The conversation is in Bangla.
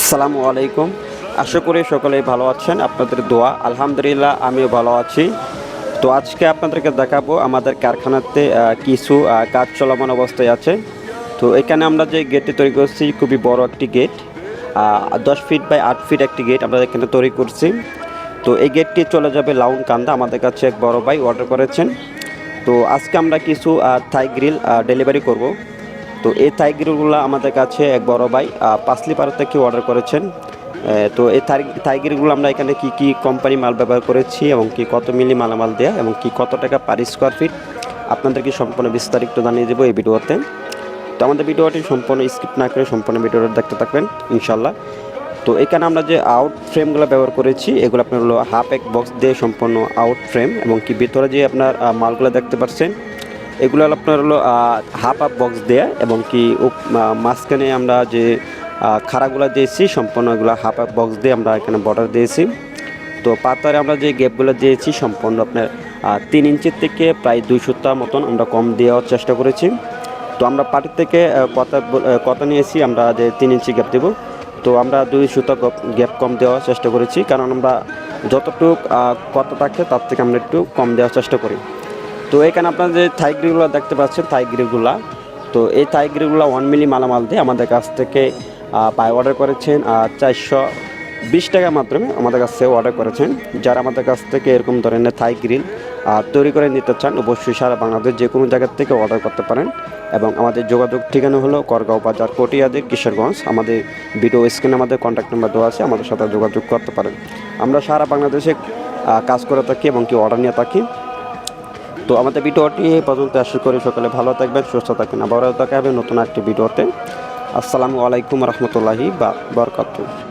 আসসালামু আলাইকুম। আশা করি সকলেই ভালো আছেন। আপনাদের দোয়া আলহামদুলিল্লাহ আমিও ভালো আছি। তো আজকে আপনাদেরকে দেখাবো আমাদের কারখানাতে কিছু কাজ চলমান অবস্থায় আছে। তো এখানে আমরা যে গেটটি তৈরি করছি খুবই বড় একটি গেট, 10 ফিট বাই 8 ফিট একটি গেট আমরা এখানে তৈরি করছি। তো এই গেটটি চলে যাবে লাউনকান্দা। আমাদের কাছে এক বড় ভাই অর্ডার করেছেন। তো আজকে আমরা কিছু থাই গ্রিল ডেলিভারি করব। তো এই থাই গ্রিলগুলো আমাদের কাছে এক বড় ভাই পাঁচলিপাড়া থেকে অর্ডার করেছেন। তো এই থাই গ্রিলগুলো আমরা এখানে কি কি কোম্পানি মাল ব্যবহার করেছি এবং কি কত মিলি মালামাল দেয়া এবং কি কত টাকা পার স্কোয়ার ফিট আপনাদেরকে সম্পূর্ণ বিস্তারিত জানিয়ে দেবো এই ভিডিওতে। তো আমাদের ভিডিওটি সম্পূর্ণ স্কিপ না করে সম্পূর্ণ ভিডিওটা দেখতে থাকবেন ইনশাল্লাহ। তো এখানে আমরা যে আউট ফ্রেমগুলো ব্যবহার করেছি এগুলো আপনার হলো হাফ এক বক্স দিয়ে সম্পূর্ণ আউট ফ্রেম, এবং কি ভিতরে যে আপনার মালগুলো দেখতে পাচ্ছেন এগুলো আপনার হলো হাফ বক্স দেয়া, এবং কি মাঝখানে আমরা যে খাড়াগুলো দিয়েছি সম্পূর্ণ এগুলো হাফ বক্স দিয়ে আমরা এখানে বর্ডার দিয়েছি। তো পাতারে আমরা যে গ্যাপগুলো দিয়েছি সম্পূর্ণ আপনার 3 ইঞ্চির থেকে প্রায় 2 সুতা মতন আমরা কম দেওয়ার চেষ্টা করেছি। তো আমরা পাটির থেকে কথা নিয়েছি আমরা যে 3 ইঞ্চি গ্যাপ দেবো। তো আমরা 2 সুতা গ্যাপ কম দেওয়ার চেষ্টা করেছি, কারণ আমরা যতটুক কত থাকে তার থেকে আমরা একটু কম দেওয়ার চেষ্টা করি। তো এখানে আপনারা যে থাই গ্রিলগুলো দেখতে পাচ্ছেন থাই গ্রিলগুলো, তো এই থাই গ্রিলগুলো 1 মিলি মালামাল দিয়ে আমাদের কাছ থেকে বাই অর্ডার করেছেন 420 টাকা মাধ্যমে আমাদের কাছ থেকে অর্ডার করেছেন। যারা আমাদের কাছ থেকে এরকম ধরনের থাই গ্রিল তৈরি করে নিতে চান অবশ্যই সারা বাংলাদেশ যে কোনো জায়গা থেকে অর্ডার করতে পারেন। এবং আমাদের যোগাযোগ ঠিকানা হলো করগাঁও বাজার কটিয়াদি কিশোরগঞ্জ। আমাদের ভিডিও স্ক্রিনে আমাদের কন্ট্যাক্ট নাম্বার দেওয়া আছে, আমাদের সাথে যোগাযোগ করতে পারেন। আমরা সারা বাংলাদেশে কাজ করে থাকি এবং কি অর্ডার নিয়ে থাকি। তো আমাদের ভিডিওটি এই পর্যন্ত আশা করি সকলে ভালো থাকবেন, সুস্থ থাকবেন। আবারও দেখা হবে নতুন একটি ভিডিওতে। আসসালামু আলাইকুম রহমতুল্লাহি বারাকাতুহু।